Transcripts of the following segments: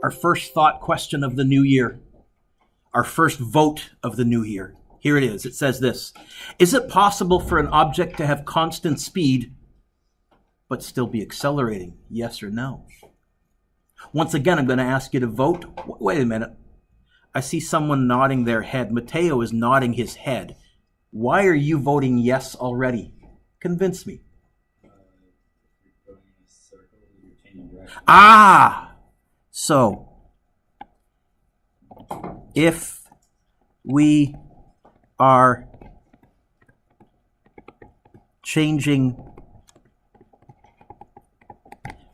Our first thought question of the new year. Our first vote of the new year. Here it is. It says this. Is it possible for an object to have constant speed but still be accelerating? Yes or no? Once again, I'm going to ask you to vote. Wait a minute. I see someone nodding their head. Mateo is nodding his head. Why are you voting yes already? Convince me. So if we are changing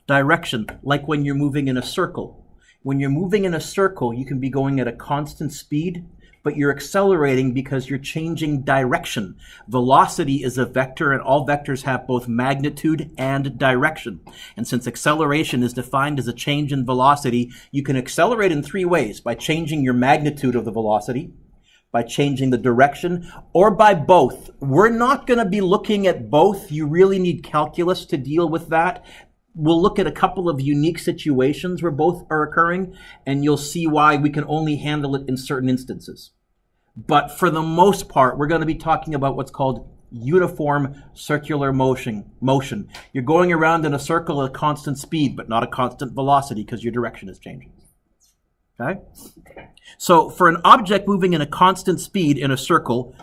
direction, like when you're moving in a circle. When you're moving in a circle, you can be going at a constant speed, but you're accelerating because you're changing direction. Velocity is a vector, and all vectors have both magnitude and direction. And since acceleration is defined as a change in velocity, you can accelerate in three ways: by changing your magnitude of the velocity, by changing the direction, or by both. We're not going to be looking at both. You really need calculus to deal with that. We'll look at a couple of unique situations where both are occurring, and you'll see why we can only handle it in certain instances. But for the most part, we're going to be talking about what's called uniform circular motion. You're going around in a circle at a constant speed, but not a constant velocity because your direction is changing. Okay? So for an object moving in a constant speed in a circle,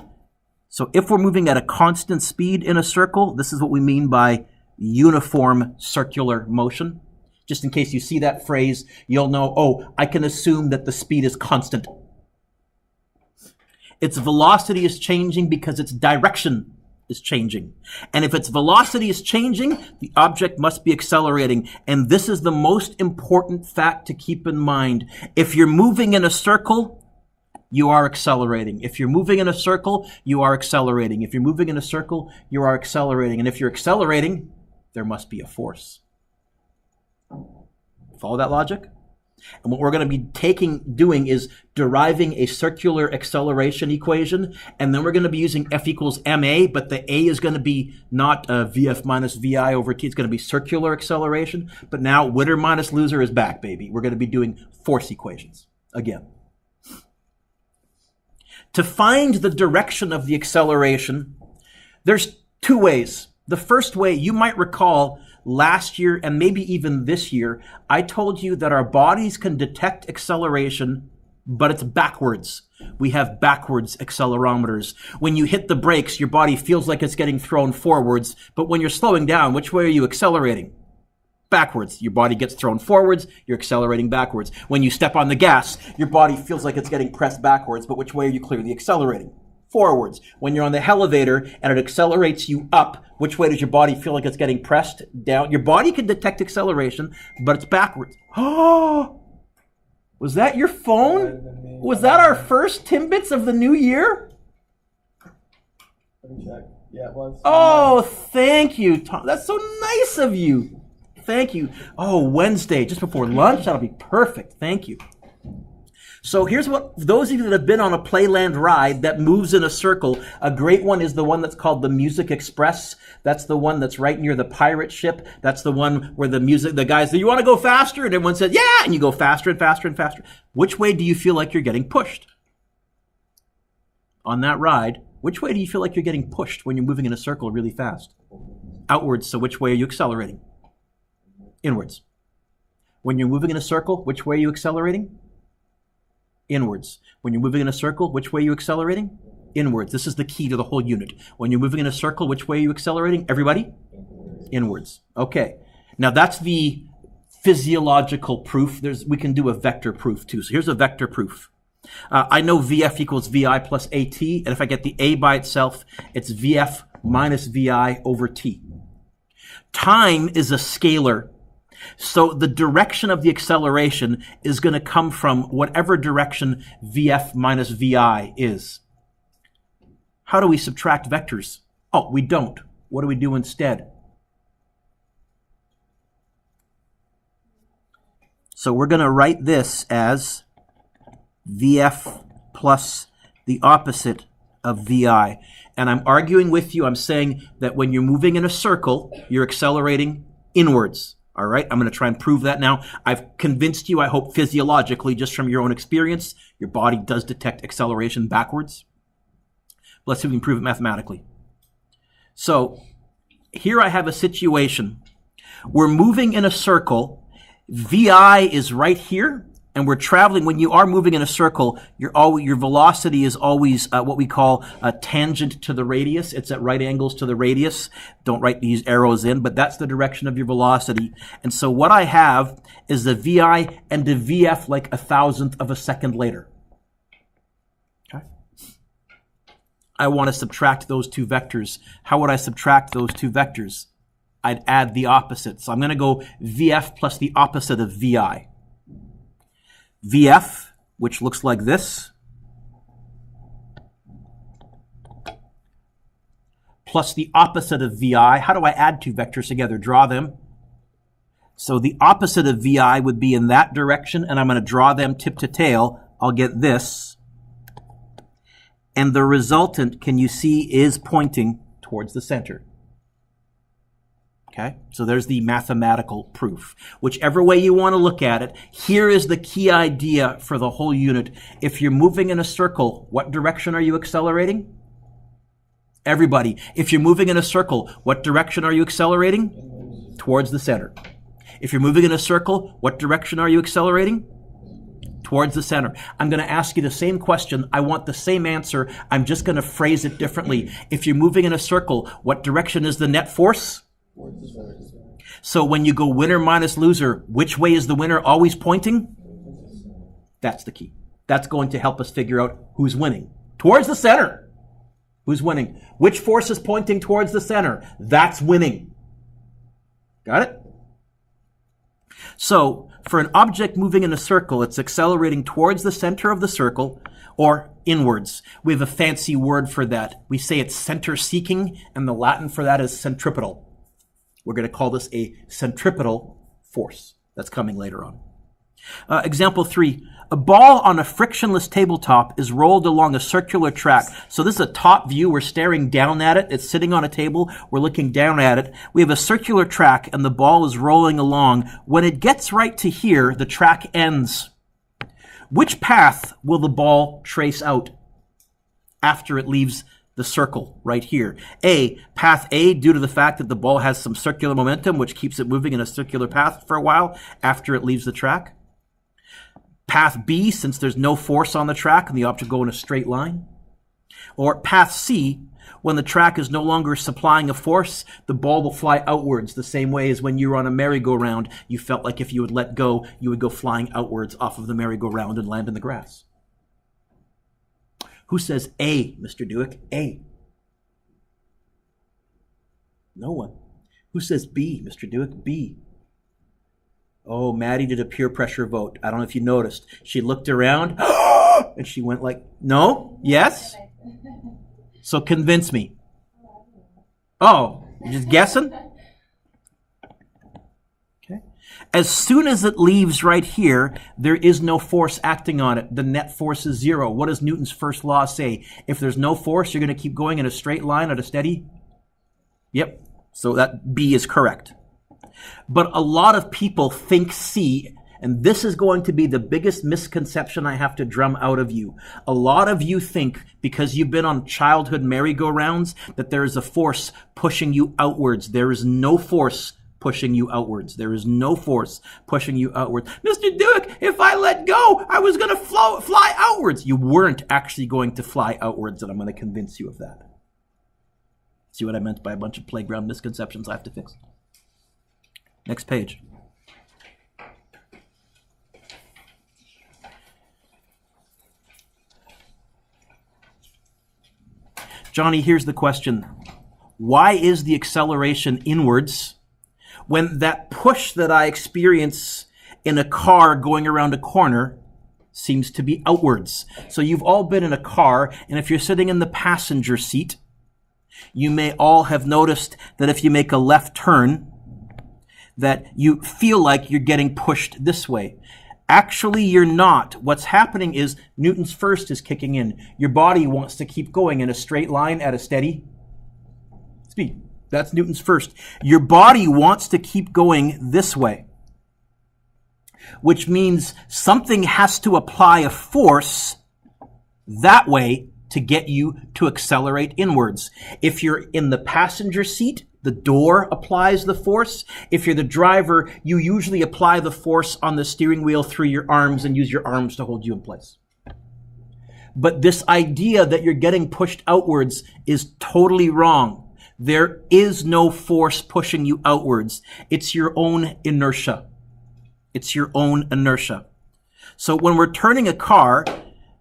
so if we're moving at a constant speed in a circle, this is what we mean by uniform circular motion. Just in case you see that phrase, you'll know, oh, I can assume that the speed is constant. Its velocity is changing because its direction is changing. And if its velocity is changing, the object must be accelerating. And this is the most important fact to keep in mind. If you're moving in a circle, you are accelerating. If you're moving in a circle, you are accelerating. If you're moving in a circle, you are accelerating. And if you're accelerating, there must be a force. Follow that logic? And what we're going to be doing is deriving a circular acceleration equation, and then we're going to be using F equals ma, but the a is going to be not Vf minus Vi over t. It's going to be circular acceleration. But now winner minus loser is back, baby. We're going to be doing force equations again. To find the direction of the acceleration, there's two ways. The first way, you might recall last year and maybe even this year, I told you that our bodies can detect acceleration, but it's backwards. We have backwards accelerometers. When you hit the brakes, your body feels like it's getting thrown forwards, but when you're slowing down, which way are you accelerating? Backwards. Your body gets thrown forwards, you're accelerating backwards. When you step on the gas, your body feels like it's getting pressed backwards, but which way are you clearly accelerating? Forwards. When you're on the elevator and it accelerates you up, which way does your body feel like it's getting pressed down? Your body can detect acceleration, but it's backwards. Oh, was that your phone? Was that our first Timbits of the new year? Let me check. Yeah, it was. Oh, thank you, Tom. That's so nice of you. Thank you. Oh, Wednesday, just before lunch? That'll be perfect. Thank you. So here's what, those of you that have been on a Playland ride that moves in a circle, a great one is the one that's called the Music Express. That's the one that's right near the pirate ship. That's the one where the guys say, you want to go faster? And everyone says, yeah, and you go faster and faster and faster. Which way do you feel like you're getting pushed? On that ride, which way do you feel like you're getting pushed when you're moving in a circle really fast? Outwards, so which way are you accelerating? Inwards. When you're moving in a circle, which way are you accelerating? Inwards. When you're moving in a circle, which way are you accelerating? Inwards. This is the key to the whole unit. When you're moving in a circle, which way are you accelerating? Everybody? Inwards. Okay. Now that's the physiological proof. We can do a vector proof too. So here's a vector proof. I know Vf equals Vi plus At, and if I get the A by itself, it's Vf minus Vi over T. Time is a scalar. So the direction of the acceleration is going to come from whatever direction Vf minus Vi is. How do we subtract vectors? Oh, we don't. What do we do instead? So we're going to write this as Vf plus the opposite of Vi. And I'm arguing with you. I'm saying that when you're moving in a circle, you're accelerating inwards. All right, I'm going to try and prove that now. I've convinced you, I hope physiologically, just from your own experience, your body does detect acceleration backwards. Let's see if we can prove it mathematically. So here I have a situation. We're moving in a circle. VI is right here, and we're traveling. When you are moving in a circle, your velocity is always what we call a tangent to the radius. It's at right angles to the radius. Don't write these arrows in, but that's the direction of your velocity. And so what I have is the VI and the VF like 1,000th of a second later. Okay. I want to subtract those two vectors. How would I subtract those two vectors? I'd add the opposite. So I'm going to go VF plus the opposite of VI. VF, which looks like this, plus the opposite of VI. How do I add two vectors together? Draw them. So the opposite of VI would be in that direction, and I'm going to draw them tip to tail. I'll get this. And the resultant, can you see, is pointing towards the center. Okay, so there's the mathematical proof. Whichever way you want to look at it, here is the key idea for the whole unit. If you're moving in a circle, what direction are you accelerating? Everybody, if you're moving in a circle, what direction are you accelerating? Towards the center. If you're moving in a circle, what direction are you accelerating? Towards the center. I'm going to ask you the same question. I want the same answer. I'm just going to phrase it differently. If you're moving in a circle, what direction is the net force? So when you go winner minus loser, which way is the winner always pointing? That's the key. That's going to help us figure out who's winning. Towards the center. Who's winning? Which force is pointing towards the center? That's winning. Got it? So for an object moving in a circle, it's accelerating towards the center of the circle or inwards. We have a fancy word for that. We say it's center seeking, and the Latin for that is centripetal. We're going to call this a centripetal force. That's coming later on. Example 3. A ball on a frictionless tabletop is rolled along a circular track. So this is a top view. We're staring down at it. It's sitting on a table. We're looking down at it. We have a circular track, and the ball is rolling along. When it gets right to here, the track ends. Which path will the ball trace out after it leaves the circle right here? A, path A, due to the fact that the ball has some circular momentum, which keeps it moving in a circular path for a while after it leaves the track. Path B, since there's no force on the track and the object will go in a straight line. Or path C, when the track is no longer supplying a force, the ball will fly outwards, the same way as when you were on a merry-go-round, you felt like if you would let go, you would go flying outwards off of the merry-go-round and land in the grass. Who says A, Mr. Dueck? A. No one. Who says B, Mr. Dueck? B. Oh, Maddie did a peer pressure vote. I don't know if you noticed. She looked around and she went like, no? Yes? So convince me. Oh, you're just guessing? As soon as it leaves right here, there is no force acting on it. The net force is zero. What does Newton's first law say? If there's no force, you're going to keep going in a straight line at a steady? Yep. So that B is correct. But a lot of people think C, and this is going to be the biggest misconception I have to drum out of you. A lot of you think, because you've been on childhood merry-go-rounds, that there is a force pushing you outwards. There is no force pushing you outwards. There is no force pushing you outwards. Mr. Dueck, if I let go, I was going to fly outwards. You weren't actually going to fly outwards, and I'm going to convince you of that. See what I meant by a bunch of playground misconceptions I have to fix? Next page. Johnny, here's the question. Why is the acceleration inwards when that push that I experience in a car going around a corner seems to be outwards? So you've all been in a car, and if you're sitting in the passenger seat, you may all have noticed that if you make a left turn, that you feel like you're getting pushed this way. Actually, you're not. What's happening is Newton's first is kicking in. Your body wants to keep going in a straight line at a steady speed. That's Newton's first. Your body wants to keep going this way, which means something has to apply a force that way to get you to accelerate inwards. If you're in the passenger seat, the door applies the force. If you're the driver, you usually apply the force on the steering wheel through your arms and use your arms to hold you in place. But this idea that you're getting pushed outwards is totally wrong. There is no force pushing you outwards. It's your own inertia. It's your own inertia. So when we're turning a car,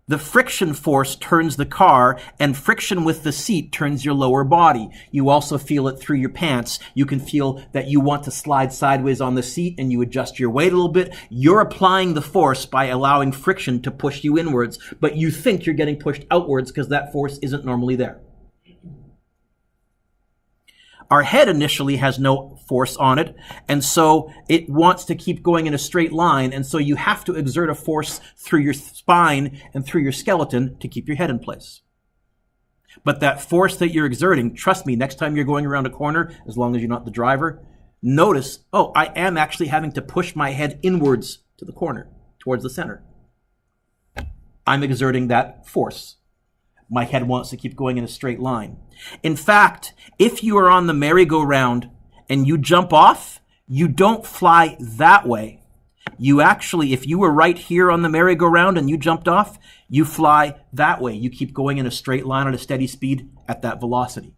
the friction force turns the car, and friction with the seat turns your lower body. You also feel it through your pants. You can feel that you want to slide sideways on the seat, and you adjust your weight a little bit. You're applying the force by allowing friction to push you inwards, but you think you're getting pushed outwards because that force isn't normally there. Our head initially has no force on it, and so it wants to keep going in a straight line, and so you have to exert a force through your spine and through your skeleton to keep your head in place. But that force that you're exerting, trust me, next time you're going around a corner, as long as you're not the driver, notice, oh, I am actually having to push my head inwards to the corner, towards the center. I'm exerting that force. My head wants to keep going in a straight line. In fact, if you are on the merry-go-round and you jump off, you don't fly that way. You actually, if you were right here on the merry-go-round and you jumped off, you fly that way. You keep going in a straight line at a steady speed at that velocity.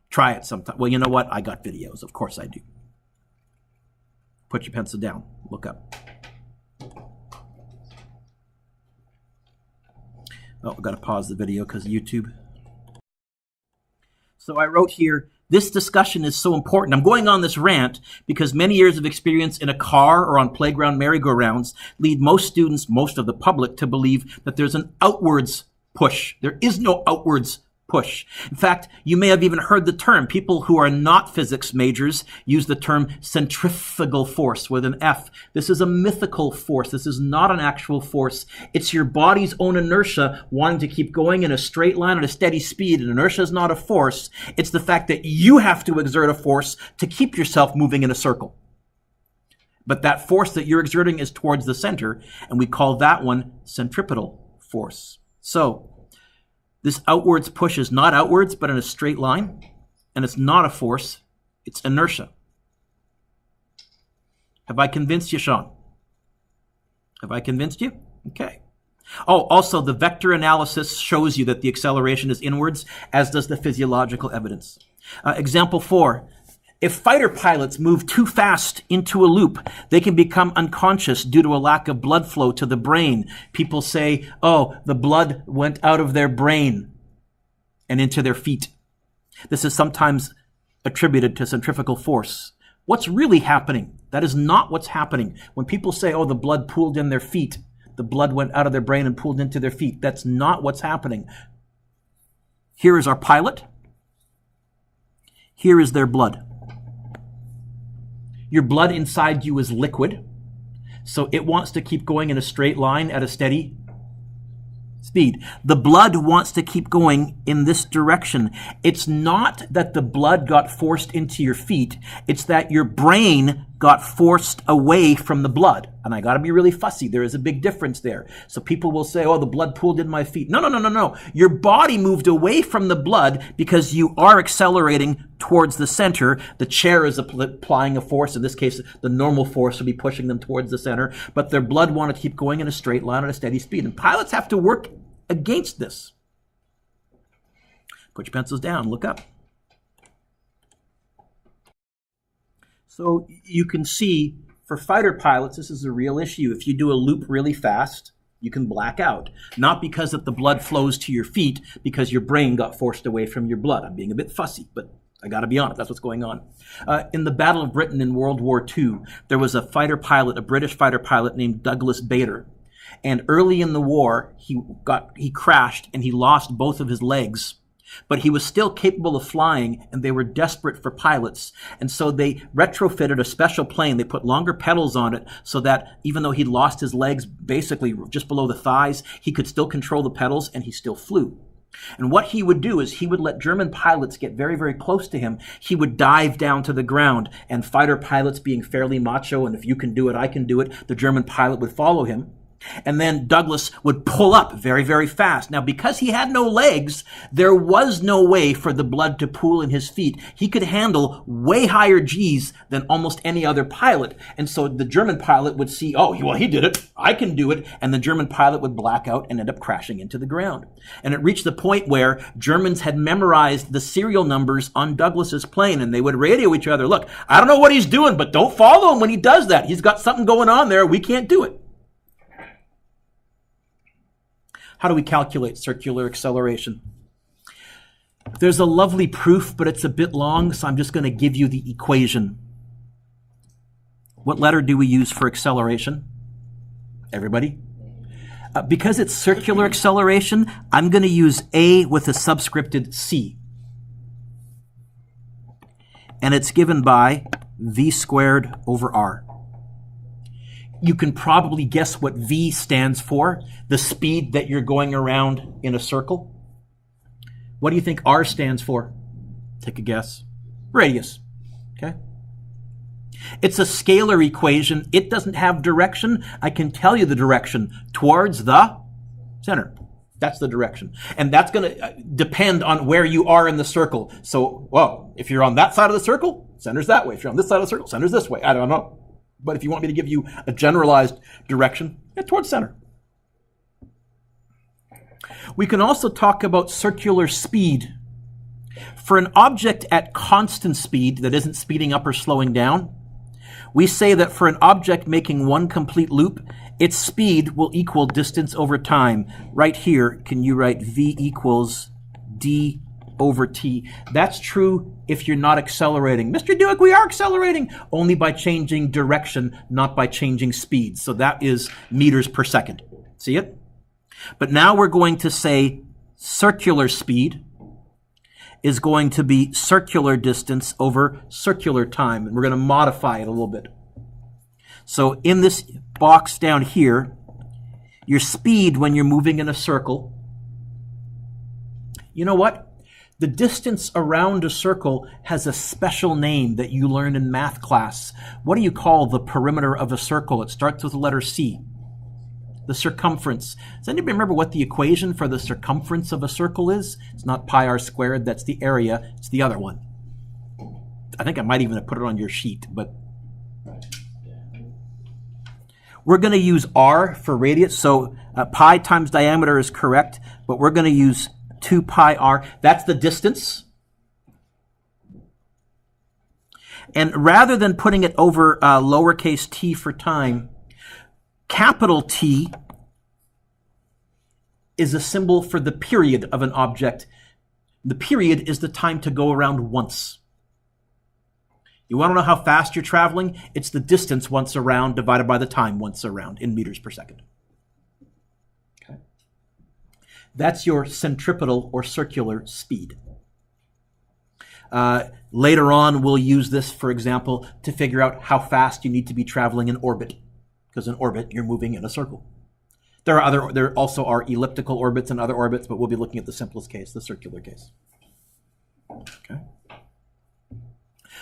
Try it sometime. Well, you know what? I got videos. Of course I do. Put your pencil down. Look up. Oh, I've got to pause the video because of YouTube. So I wrote here, this discussion is so important. I'm going on this rant because many years of experience in a car or on playground merry-go-rounds lead most students, most of the public, to believe that there's an outwards push. There is no outwards push. In fact, you may have even heard the term. People who are not physics majors use the term centrifugal force with an F. This is a mythical force. This is not an actual force. It's your body's own inertia wanting to keep going in a straight line at a steady speed. And inertia is not a force. It's the fact that you have to exert a force to keep yourself moving in a circle. But that force that you're exerting is towards the center, and we call that one centripetal force. So, this outwards push is not outwards, but in a straight line. And it's not a force, it's inertia. Have I convinced you, Sean? Have I convinced you? Okay. Oh, also, the vector analysis shows you that the acceleration is inwards, as does the physiological evidence. Example 4. If fighter pilots move too fast into a loop, they can become unconscious due to a lack of blood flow to the brain. People say, oh, the blood went out of their brain and into their feet. This is sometimes attributed to centrifugal force. What's really happening? That is not what's happening. When people say, oh, the blood pooled in their feet, the blood went out of their brain and pooled into their feet, that's not what's happening. Here is our pilot. Here is their blood. Your blood inside you is liquid, so it wants to keep going in a straight line at a steady speed. The blood wants to keep going in this direction. It's not that the blood got forced into your feet. It's that your brain got forced away from the blood. And I got to be really fussy. There is a big difference there. So people will say, oh, the blood pooled in my feet. No. Your body moved away from the blood because you are accelerating towards the center. The chair is applying a force. In this case, the normal force would be pushing them towards the center. But their blood wanted to keep going in a straight line at a steady speed. And pilots have to work against this. Put your pencils down. Look up. So you can see for fighter pilots, this is a real issue. If you do a loop really fast, you can black out. Not because that the blood flows to your feet, because your brain got forced away from your blood. I'm being a bit fussy, but I got to be honest, that's what's going on. In the Battle of Britain in World War II, there was a fighter pilot, a British fighter pilot named Douglas Bader. And early in the war, he crashed and he lost both of his legs. But he was still capable of flying, and they were desperate for pilots. And so they retrofitted a special plane. They put longer pedals on it so that even though he'd lost his legs basically just below the thighs, he could still control the pedals, and he still flew. And what he would do is he would let German pilots get very, very close to him. He would dive down to the ground, and fighter pilots being fairly macho, and if you can do it, I can do it, the German pilot would follow him. And then Douglas would pull up very, very fast. Now, because he had no legs, there was no way for the blood to pool in his feet. He could handle way higher Gs than almost any other pilot. And so the German pilot would see, oh, well, he did it. I can do it. And the German pilot would black out and end up crashing into the ground. And it reached the point where Germans had memorized the serial numbers on Douglas's plane, and they would radio each other, look, I don't know what he's doing, but don't follow him when he does that. He's got something going on there. We can't do it. How do we calculate circular acceleration? There's a lovely proof, but it's a bit long, so I'm just going to give you the equation. What letter do we use for acceleration? Everybody? Because it's circular acceleration, I'm going to use A with a subscripted C. And it's given by V squared over R. You can probably guess what V stands for, the speed that you're going around in a circle. What do you think R stands for? Take a guess. Radius. Okay. It's a scalar equation. It doesn't have direction. I can tell you the direction. Towards the center. That's the direction. And that's going to depend on where you are in the circle. So, well, if you're on that side of the circle, center's that way. If you're on this side of the circle, center's this way. I don't know. But if you want me to give you a generalized direction, towards center. We can also talk about circular speed. For an object at constant speed that isn't speeding up or slowing down, we say that for an object making one complete loop, its speed will equal distance over time. Right here, can you write V equals D over T? That's true if you're not accelerating. Mr. Dueck, we are accelerating only by changing direction, not by changing speed. So that is meters per second. See it? But now we're going to say circular speed is going to be circular distance over circular time. And we're going to modify it a little bit. So in this box down here, your speed when you're moving in a circle, you know what? The distance around a circle has a special name that you learn in math class. What do you call the perimeter of a circle? It starts with the letter C. The circumference. Does anybody remember what the equation for the circumference of a circle is? It's not pi r squared, that's the area, it's the other one. I think I might even have put it on your sheet, but we're going to use r for radius, so pi times diameter is correct, but we're going to use 2 pi r. That's the distance. And rather than putting it over lowercase t for time, capital T is a symbol for the period of an object. The period is the time to go around once. You want to know how fast you're traveling? It's the distance once around divided by the time once around in meters per second. Okay. That's your centripetal or circular speed. Later on, we'll use this, for example, to figure out how fast you need to be traveling in orbit. Because in orbit, you're moving in a circle. There also are elliptical orbits and other orbits, but we'll be looking at the simplest case, the circular case. Okay.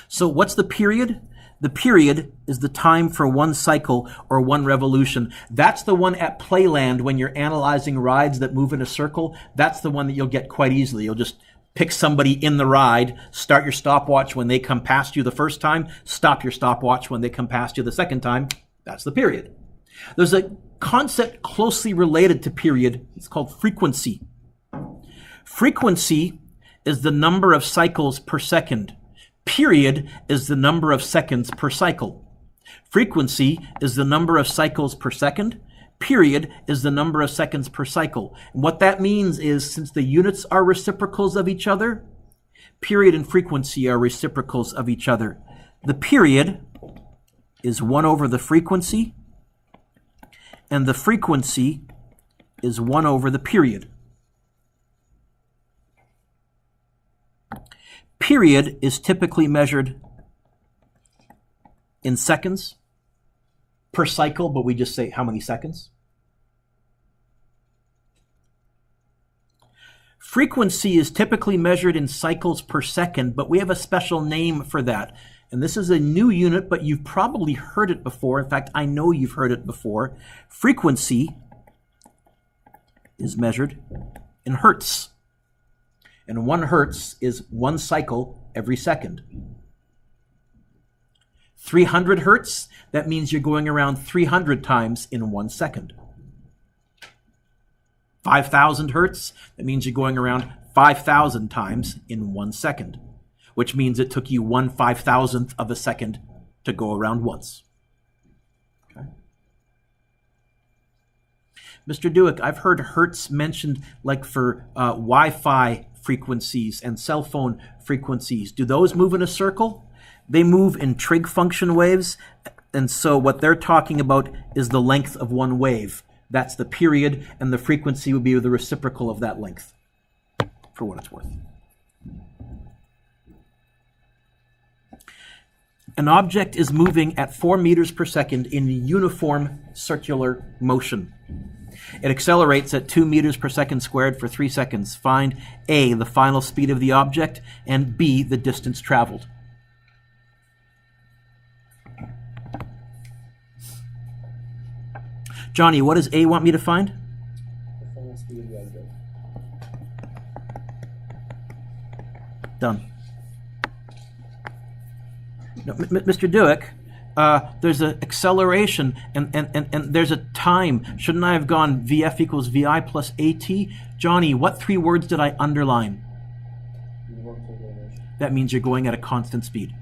So what's the period? The period is the time for one cycle or one revolution. That's the one at Playland when you're analyzing rides that move in a circle. That's the one that you'll get quite easily. You'll just pick somebody in the ride, start your stopwatch when they come past you the first time, stop your stopwatch when they come past you the second time. That's the period. There's a concept closely related to period. It's called frequency. Frequency is the number of cycles per second. Period is the number of seconds per cycle. Frequency is the number of cycles per second. Period is the number of seconds per cycle. And what that means is, since the units are reciprocals of each other, period and frequency are reciprocals of each other. The period is 1 over the frequency, and the frequency is 1 over the period. Period is typically measured in seconds per cycle, but we just say how many seconds. Frequency is typically measured in cycles per second, but we have a special name for that. And this is a new unit, but you've probably heard it before. In fact, I know you've heard it before. Frequency is measured in hertz. And 1 hertz is 1 cycle every second. 300 hertz, that means you're going around 300 times in 1 second. 5,000 hertz, that means you're going around 5,000 times in 1 second, which means it took you 1/5,000th of a second to go around once. Okay. Mr. Dueck, I've heard hertz mentioned like for Wi-Fi frequencies and cell phone frequencies. Do those move in a circle? They move in trig function waves, and so what they're talking about is the length of one wave. That's the period, and the frequency would be the reciprocal of that length, for what it's worth. An object is moving at 4 meters per second in uniform circular motion. It accelerates at 2 meters per second squared for 3 seconds. Find A, the final speed of the object, and B, the distance traveled. Johnny, what does A want me to find? The final speed of the object. Done. No, Mr. Dueck, there's an acceleration and there's a time. Shouldn't I have gone VF equals VI plus AT? Johnny, what 3 words did I underline? That means you're going at a constant speed.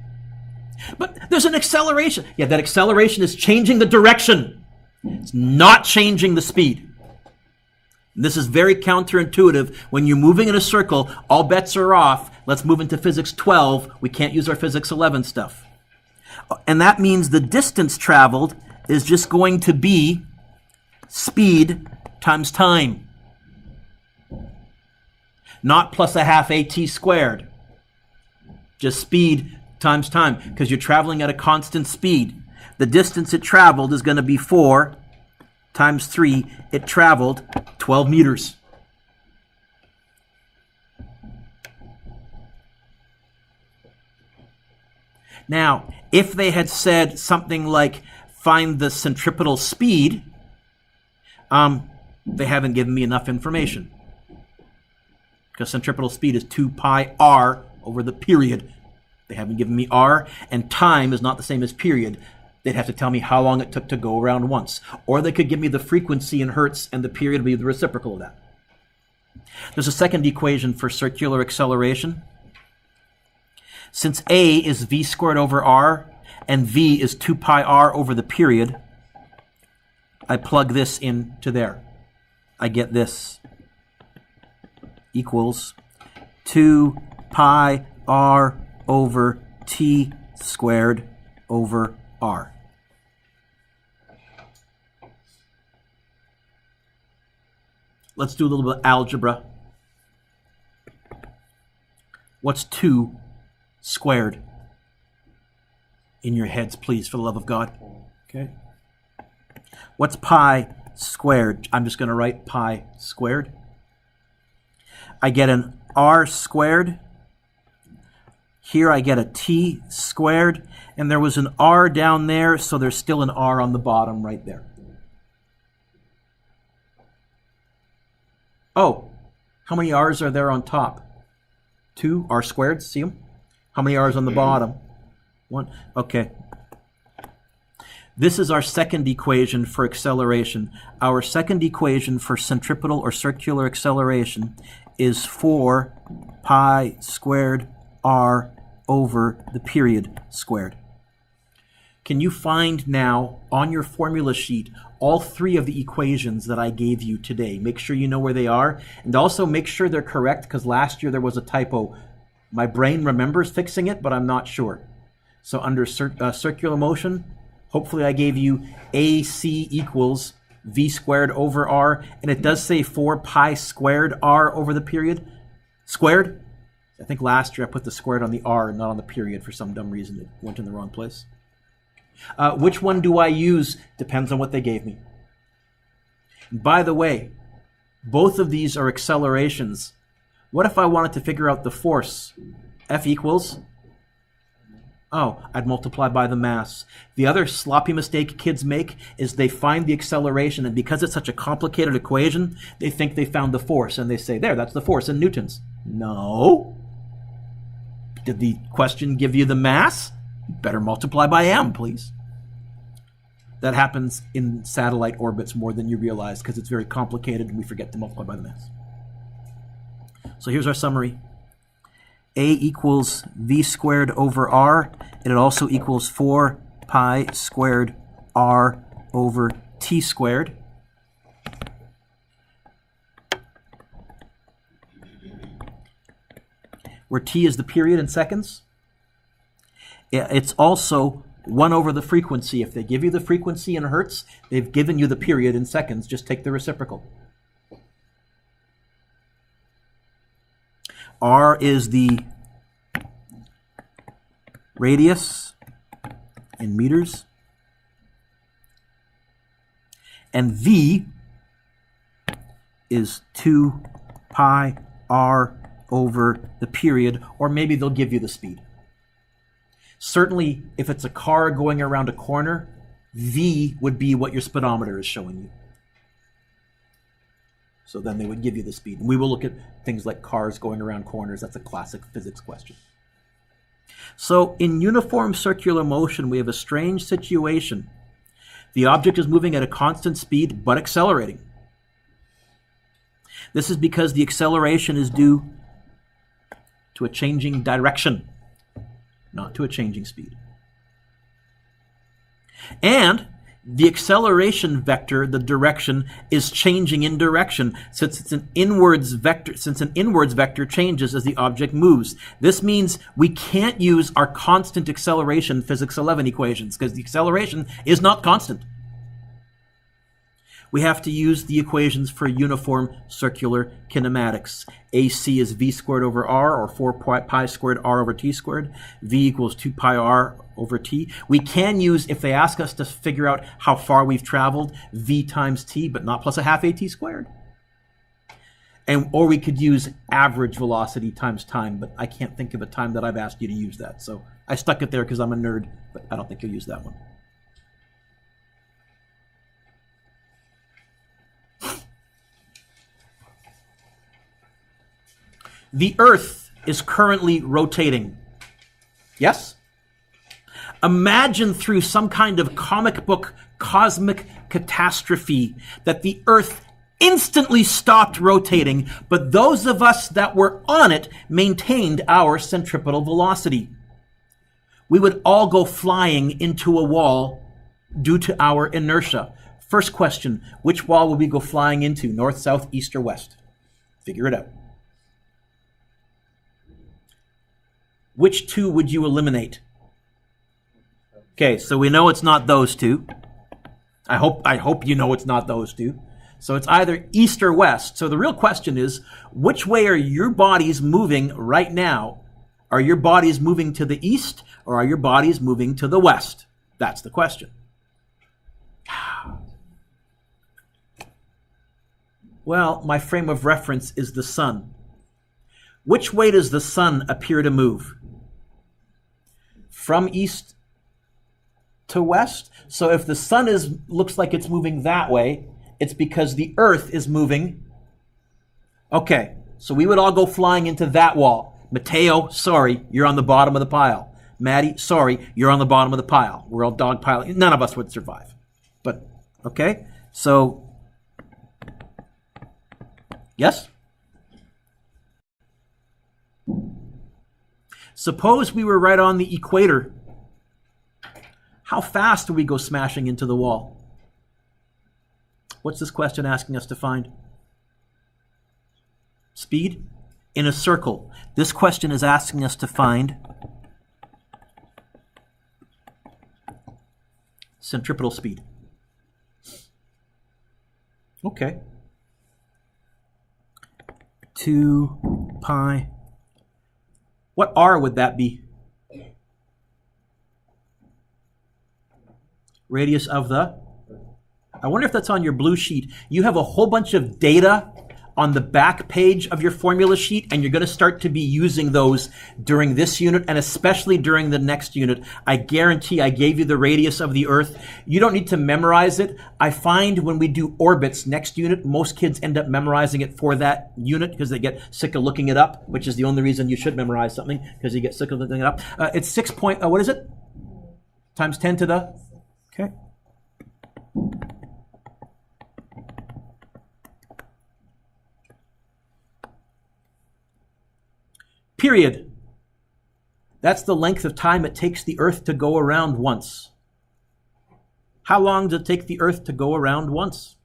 But there's an acceleration. Yeah, that acceleration is changing the direction. It's not changing the speed. This is very counterintuitive. When you're moving in a circle, all bets are off. Let's move into physics 12. We can't use our physics 11 stuff. And that means the distance traveled is just going to be speed times time. Not plus a half AT squared. Just speed times time, because you're traveling at a constant speed. The distance it traveled is going to be 4 times 3. It traveled 12 meters. Now, if they had said something like, find the centripetal speed, they haven't given me enough information. Because centripetal speed is 2 pi r over the period. They haven't given me r, and time is not the same as period. They'd have to tell me how long it took to go around once. Or they could give me the frequency in hertz, and the period would be the reciprocal of that. There's a second equation for circular acceleration. Since A is v squared over r, and v is 2 pi r over the period, I plug this into there. I get this equals 2 pi r over t squared over r. Let's do a little bit of algebra. What's 2 squared? In your heads, please, for the love of God. Okay. What's pi squared? I'm just going to write pi squared. I get an r squared. Here I get a t squared. And there was an r down there, so there's still an r on the bottom right there. Oh, how many r's are there on top? 2 r squared, see them? How many r's on the bottom? 1. Okay. This is our second equation for acceleration. Our second equation for centripetal or circular acceleration is 4 pi squared r over the period squared. Can you find now on your formula sheet all 3 of the equations that I gave you today? Make sure you know where they are, and also make sure they're correct, because last year there was a typo. My brain remembers fixing it, but I'm not sure. So under circular motion, hopefully I gave you AC equals v squared over r, and it does say 4 pi squared r over the period squared. I think last year I put the squared on the r and not on the period for some dumb reason. It went in the wrong place. Which one do I use? Depends on what they gave me. And by the way, both of these are accelerations. What if I wanted to figure out the force? F equals... Oh, I'd multiply by the mass. The other sloppy mistake kids make is they find the acceleration, and because it's such a complicated equation, they think they found the force, and they say, there, that's the force in newtons. No. Did the question give you the mass? You better multiply by m, please. That happens in satellite orbits more than you realize because it's very complicated and we forget to multiply by the mass. So here's our summary. A equals v squared over r, and it also equals 4 pi squared r over t squared. Where t is the period in seconds. It's also 1 over the frequency. If they give you the frequency in hertz, they've given you the period in seconds. Just take the reciprocal. R is the radius in meters. And V is 2 pi r over the period, or maybe they'll give you the speed. Certainly, if it's a car going around a corner, V would be what your speedometer is showing you. So then they would give you the speed. And we will look at things like cars going around corners. That's a classic physics question. So in uniform circular motion, we have a strange situation. The object is moving at a constant speed, but accelerating. This is because the acceleration is due to a changing direction, not to a changing speed. And the acceleration vector, the direction, is changing in direction since it's an inwards vector, since an inwards vector changes as the object moves. This means we can't use our constant acceleration physics 11 equations because the acceleration is not constant. We have to use the equations for uniform circular kinematics. AC is v squared over r, or 4 pi squared r over t squared. V equals 2 pi r over t. We can use, if they ask us to figure out how far we've traveled, v times t, but not plus a half at squared. Or we could use average velocity times time, but I can't think of a time that I've asked you to use that. So I stuck it there because I'm a nerd, but I don't think you'll use that one. The Earth is currently rotating. Yes? Imagine through some kind of comic book cosmic catastrophe that the Earth instantly stopped rotating, but those of us that were on it maintained our centripetal velocity. We would all go flying into a wall due to our inertia. First question, which wall would we go flying into? North, south, east, or west? Figure it out. Which two would you eliminate? Okay, so we know it's not those two. I hope you know it's not those two. So it's either east or west. So the real question is, which way are your bodies moving right now? Are your bodies moving to the east or are your bodies moving to the west? That's the question. Well, my frame of reference is the sun. Which way does the sun appear to move? From east to west? So if the sun looks like it's moving that way, it's because the Earth is moving. Okay, so we would all go flying into that wall. Mateo, sorry, you're on the bottom of the pile. Maddie, sorry, you're on the bottom of the pile. We're all dogpiling. None of us would survive. But, okay, so, yes? Suppose we were right on the equator. How fast do we go smashing into the wall? What's this question asking us to find? Speed in a circle. This question is asking us to find centripetal speed. Okay. 2 pi. What R would that be? Radius of the? I wonder if that's on your blue sheet. You have a whole bunch of data on the back page of your formula sheet, and you're going to start to be using those during this unit and especially during the next unit. I guarantee I gave you the radius of the Earth. You don't need to memorize it. I find when we do orbits next unit, most kids end up memorizing it for that unit because they get sick of looking it up, which is the only reason you should memorize something, because you get sick of looking it up. It's 6 point, what is it? Times 10 to the, okay. Period. That's the length of time it takes the Earth to go around once. How long does it take the Earth to go around once?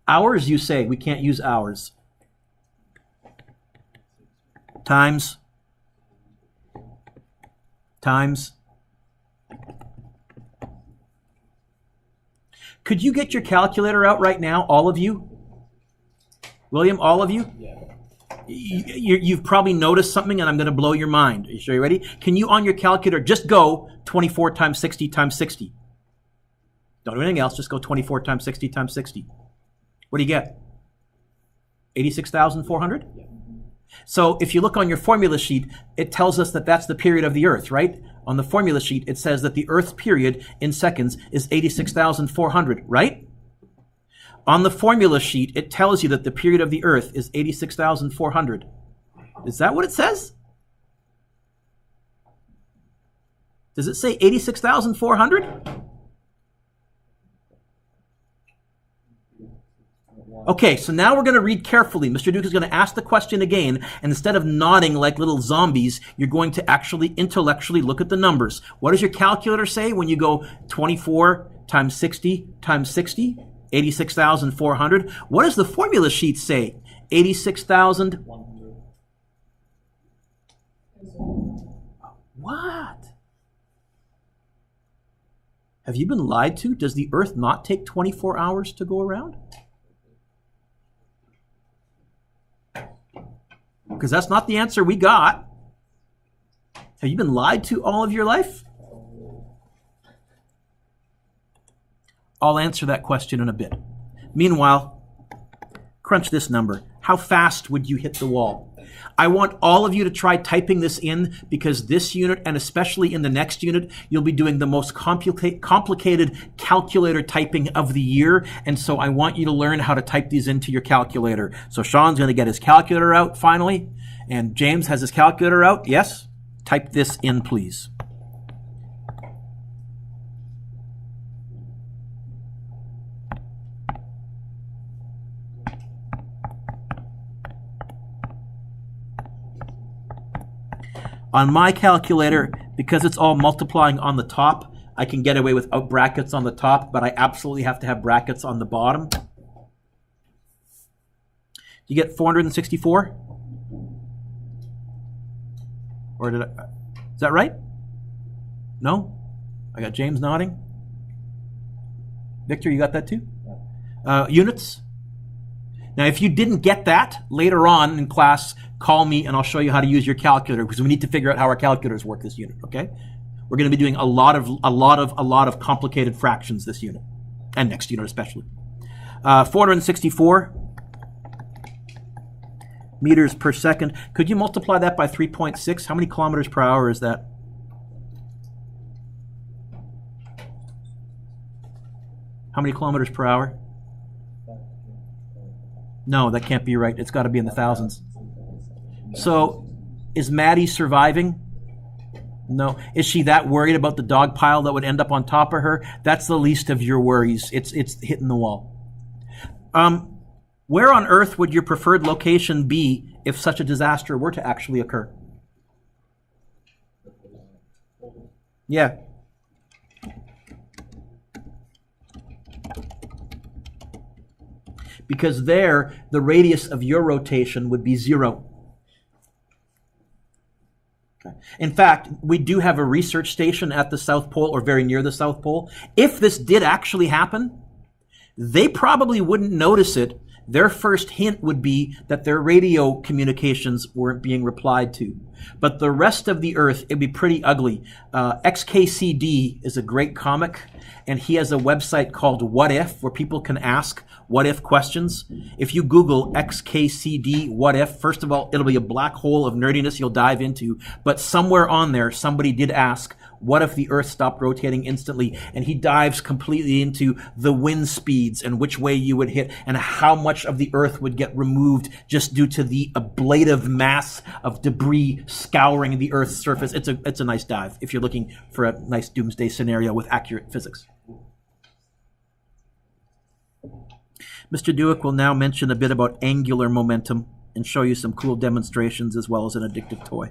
Hours, you say. We can't use hours. Times. Could you get your calculator out right now, all of you? William, all of you? Yeah. You've probably noticed something, and I'm going to blow your mind. Are you sure you're ready? Can you, on your calculator, just go 24 times 60 times 60? Don't do anything else. Just go 24 times 60 times 60. What do you get? 86,400? Yeah. So if you look on your formula sheet, it tells us that that's the period of the Earth, right? On the formula sheet, it says that the Earth period in seconds is 86,400, right? On the formula sheet, it tells you that the period of the Earth is 86,400. Is that what it says? Does it say 86,400? Okay, so now we're going to read carefully. Mr. Dueck is going to ask the question again, and instead of nodding like little zombies, you're going to actually intellectually look at the numbers. What does your calculator say when you go 24 times 60 times 60? 86,400. What does the formula sheet say? 86,000. 100. What? Have you been lied to? Does the Earth not take 24 hours to go around? Because that's not the answer we got. Have you been lied to all of your life? I'll answer that question in a bit. Meanwhile, crunch this number. How fast would you hit the wall? I want all of you to try typing this in, because this unit, and especially in the next unit, you'll be doing the most complicated calculator typing of the year. And so I want you to learn how to type these into your calculator. So Sean's going to get his calculator out finally. And James has his calculator out. Yes? Type this in, please. On my calculator, because it's all multiplying on the top, I can get away without brackets on the top, but I absolutely have to have brackets on the bottom. You get 464? Or is that right? No? I got James nodding. Victor, you got that too? Units? Now, if you didn't get that later on in class, call me and I'll show you how to use your calculator, because we need to figure out how our calculators work this unit, okay? We're going to be doing a lot of complicated fractions this unit, and next unit especially. 464 meters per second. Could you multiply that by 3.6? How many kilometers per hour is that? How many kilometers per hour? No, that can't be right. It's got to be in the thousands. So, is Maddie surviving? No. Is she that worried about the dog pile that would end up on top of her? That's the least of your worries. It's hitting the wall. Where on Earth would your preferred location be if such a disaster were to actually occur? Yeah. Because there, the radius of your rotation would be 0. Okay. In fact, we do have a research station at the South Pole, or very near the South Pole. If this did actually happen, they probably wouldn't notice it, Their first hint would be that their radio communications weren't being replied to. But the rest of the Earth, it'd be pretty ugly. XKCD is a great comic, and he has a website called What If, where people can ask what if questions. If you Google XKCD What If, first of all, it'll be a black hole of nerdiness you'll dive into. But somewhere on there, somebody did ask, what if the Earth stopped rotating instantly? And he dives completely into the wind speeds and which way you would hit and how much of the Earth would get removed just due to the ablative mass of debris scouring the Earth's surface. It's a nice dive if you're looking for a nice doomsday scenario with accurate physics. Mr. Dueck will now mention a bit about angular momentum and show you some cool demonstrations as well as an addictive toy.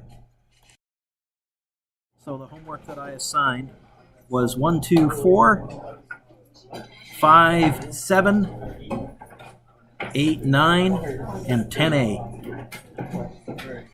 So the homework that I assigned was 1, 2, 4, 5, 7, 8, 9, and 10A.